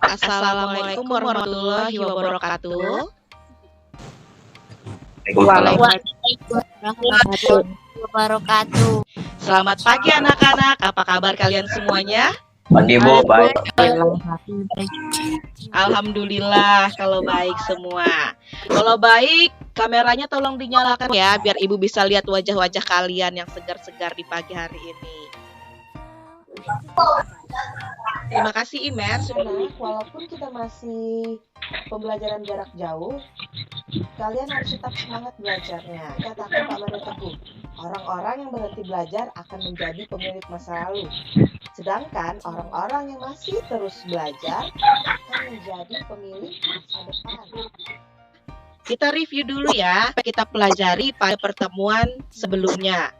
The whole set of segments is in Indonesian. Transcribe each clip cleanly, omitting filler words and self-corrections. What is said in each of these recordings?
Assalamualaikum warahmatullahi wabarakatuh. Waalaikumsalam warahmatullahi wabarakatuh. Selamat pagi anak-anak, apa kabar kalian semuanya? Ibu baik. Alhamdulillah kalau baik semua. Kalau baik, kameranya tolong dinyalakan ya, biar ibu bisa lihat wajah-wajah kalian yang segar-segar di pagi hari ini. Terima kasih Imer. Walaupun kita masih pembelajaran jarak jauh, kalian harus tetap semangat belajarnya. Katakan Pak Mario Teguh, orang-orang yang berhenti belajar akan menjadi pemilik masa lalu. Sedangkan orang-orang yang masih terus belajar akan menjadi pemilik masa depan. Kita review dulu ya, kita pelajari pada pertemuan sebelumnya.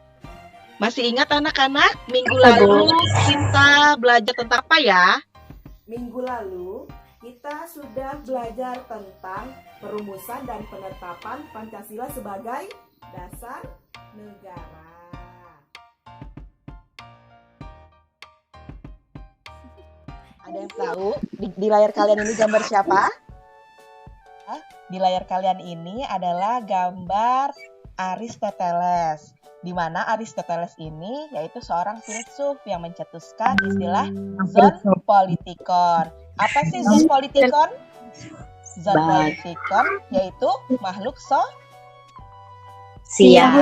Masih ingat anak-anak, minggu lalu kita belajar tentang apa ya? Minggu lalu kita sudah belajar tentang perumusan dan penetapan Pancasila sebagai dasar negara. Ada yang tahu di layar kalian ini gambar siapa? Di layar kalian ini adalah gambar Aristoteles, di mana Aristoteles ini yaitu seorang filsuf yang mencetuskan istilah zoopolitikon. Apa sih zoopolitikon? Zoopolitikon yaitu makhluk sosial.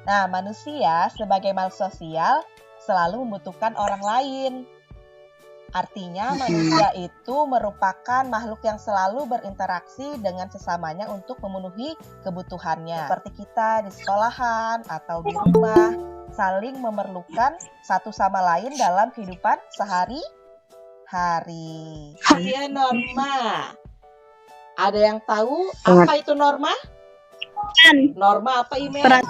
Nah, manusia sebagai makhluk sosial selalu membutuhkan orang lain. Artinya manusia itu merupakan makhluk yang selalu berinteraksi dengan sesamanya untuk memenuhi kebutuhannya. Seperti kita di sekolahan atau di rumah, saling memerlukan satu sama lain dalam kehidupan sehari-hari. Iya, norma. Ada yang tahu apa itu norma? Norma apa Imer?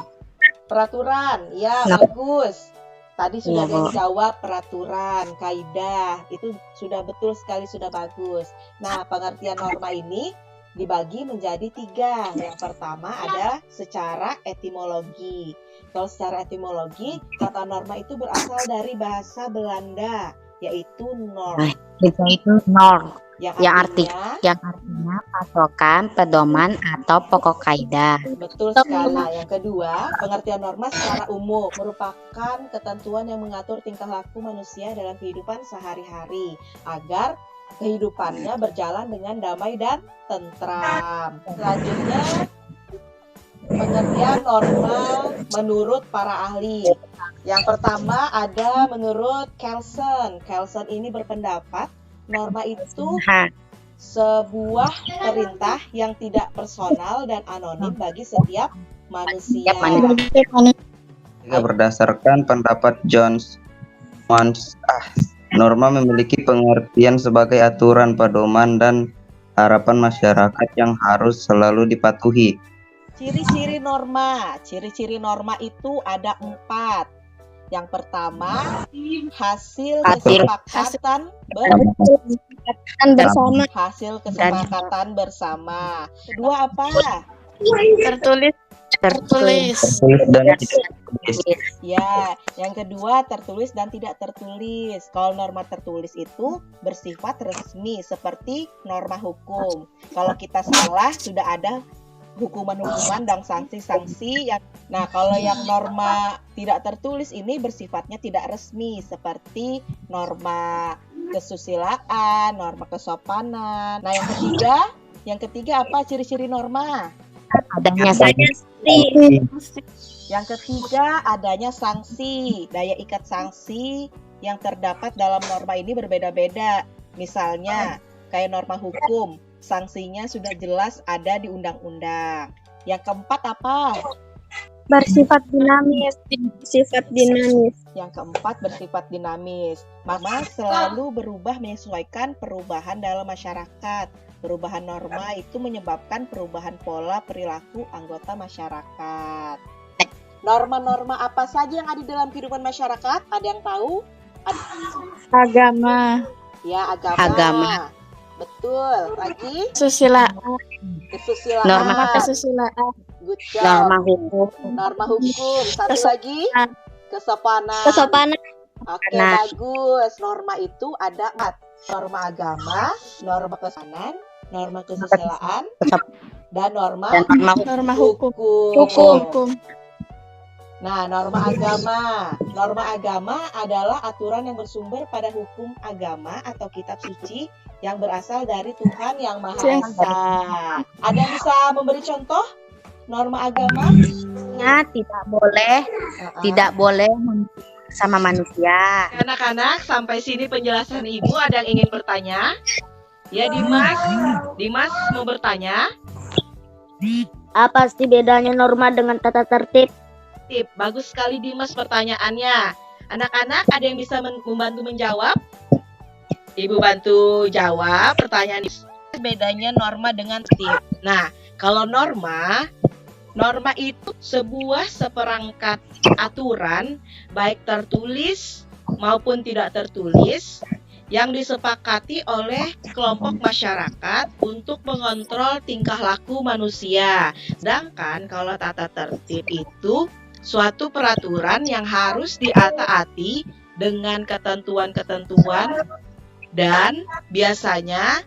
Peraturan. Ya, bagus. Tadi sudah ada yang jawab peraturan, kaidah, itu sudah betul sekali, sudah bagus. Nah, pengertian norma ini dibagi menjadi 3. Yang pertama ada secara etimologi. Kalau secara etimologi, kata norma itu berasal dari bahasa Belanda, yaitu norm. Itu norm. Yang artinya patokan, pedoman, atau pokok kaidah. Betul sekali. Yang kedua, pengertian norma secara umum merupakan ketentuan yang mengatur tingkah laku manusia dalam kehidupan sehari-hari agar kehidupannya berjalan dengan damai dan tentram. Selanjutnya, pengertian norma menurut para ahli. Yang pertama ada menurut Kelsen. Kelsen ini berpendapat norma itu sebuah perintah yang tidak personal dan anonim bagi setiap manusia. Berdasarkan pendapat John Mons, norma memiliki pengertian sebagai aturan, pedoman, dan harapan masyarakat yang harus selalu dipatuhi. Ciri-ciri norma itu ada 4. Yang pertama, hasil kesepakatan bersama. Kedua apa? Tertulis dan tidak tertulis. Ya, yang kedua tertulis dan tidak tertulis. Kalau norma tertulis itu bersifat resmi seperti norma hukum. Kalau kita salah sudah ada hukuman-hukuman dan sanksi-sanksi yang. Nah, kalau yang norma tidak tertulis ini bersifatnya tidak resmi seperti norma kesusilaan, norma kesopanan. Nah, yang ketiga apa ciri-ciri norma? Adanya sanksi. Yang ketiga adanya sanksi. Daya ikat sanksi yang terdapat dalam norma ini berbeda-beda. Misalnya kayak norma hukum, sanksinya sudah jelas ada di undang-undang. Yang keempat apa? Bersifat dinamis. Yang keempat bersifat dinamis. Norma selalu berubah menyesuaikan perubahan dalam masyarakat. Perubahan norma itu menyebabkan perubahan pola perilaku anggota masyarakat. Norma-norma apa saja yang ada dalam kehidupan masyarakat? Ada yang tahu? Agama. Ya, agama. Betul. Lagi? Kesusilaan. Norma kesusilaan. Good job. Norma hukum. Satu lagi? Kesopanan. Oke, bagus. Norma itu ada 4. Norma agama, norma kesanan, norma kesusilaan, dan norma Norma hukum. hukum. Nah, norma agama adalah aturan yang bersumber pada hukum agama atau kitab suci yang berasal dari Tuhan yang Maha Esa. Ada yang bisa memberi contoh norma agama? Tidak boleh sama manusia. Anak-anak, sampai sini penjelasan Ibu. Ada yang ingin bertanya? Ya, Dimas mau bertanya? Apa sih bedanya norma dengan tata tertib? Bagus sekali Dimas pertanyaannya. Anak-anak, ada yang bisa membantu menjawab? Ibu bantu jawab pertanyaan ini. Bedanya norma dengan tertib. Nah, kalau norma itu sebuah seperangkat aturan baik tertulis maupun tidak tertulis yang disepakati oleh kelompok masyarakat untuk mengontrol tingkah laku manusia. Sedangkan kalau tata tertib itu suatu peraturan yang harus ditaati dengan ketentuan-ketentuan dan biasanya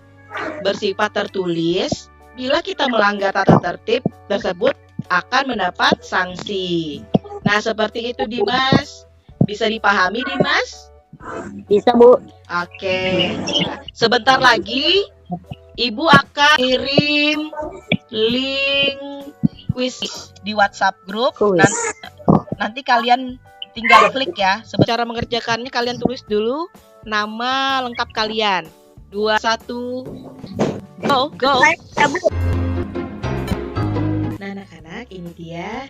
bersifat tertulis. Bila kita melanggar tata tertib tersebut akan mendapat sanksi. Nah, seperti itu Dimas. Bisa dipahami Dimas? Bisa, Bu. Oke. Sebentar lagi Ibu akan kirim link kuis di WhatsApp grup. Nanti kalian tinggal klik ya. Cara mengerjakannya kalian tulis dulu nama lengkap kalian. 2, 1, go. Nah, anak-anak, ini dia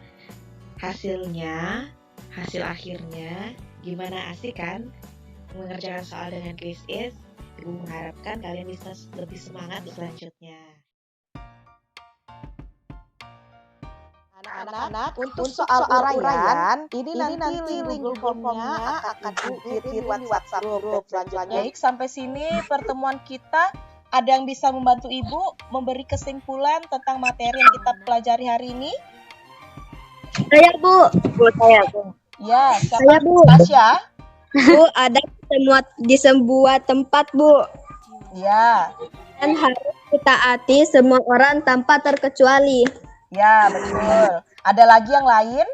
hasil akhirnya. Gimana, asik kan mengerjakan soal dengan quiz is? Ibu mengharapkan kalian bisa lebih semangat di selanjutnya. Anak-anak, untuk soal uraian, ini nanti link Google Form-nya akan dikirim di WhatsApp group selanjutnya. Baik, sampai sini pertemuan kita. Ada yang bisa membantu Ibu memberi kesimpulan tentang materi yang kita pelajari hari ini? Saya, Bu. Saya, Bu. Ya, Saya, Bu. Tasya? Bu, ada di sebuah tempat, Bu. Ya. Dan harus ditaati semua orang tanpa terkecuali. Ya, betul. Ada lagi yang lain?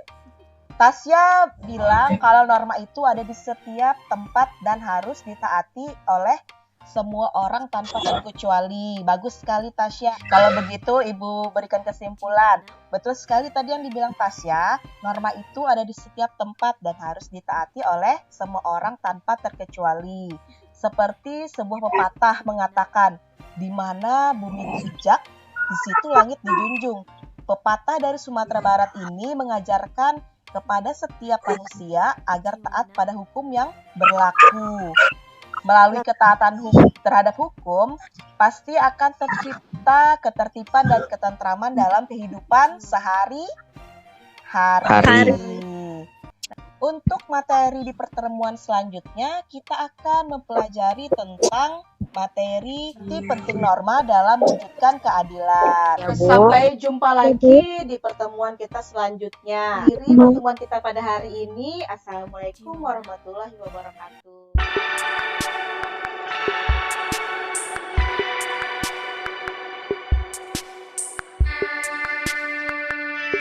Tasya bilang kalau norma itu ada di setiap tempat dan harus ditaati oleh semua orang tanpa terkecuali. Bagus sekali Tasya. Kalau begitu Ibu berikan kesimpulan. Betul sekali tadi yang dibilang Tasya, norma itu ada di setiap tempat dan harus ditaati oleh semua orang tanpa terkecuali. Seperti sebuah pepatah mengatakan, di mana bumi dipijak, di situ langit dijunjung. Pepatah dari Sumatera Barat ini mengajarkan kepada setiap manusia agar taat pada hukum yang berlaku. Melalui ketaatan terhadap hukum, pasti akan tercipta ketertiban dan ketentraman dalam kehidupan sehari-hari. Untuk materi di pertemuan selanjutnya, kita akan mempelajari tentang materi penting norma dalam mewujudkan keadilan. Sampai jumpa lagi di pertemuan kita selanjutnya. Akhiri pertemuan kita pada hari ini. Assalamualaikum warahmatullahi wabarakatuh.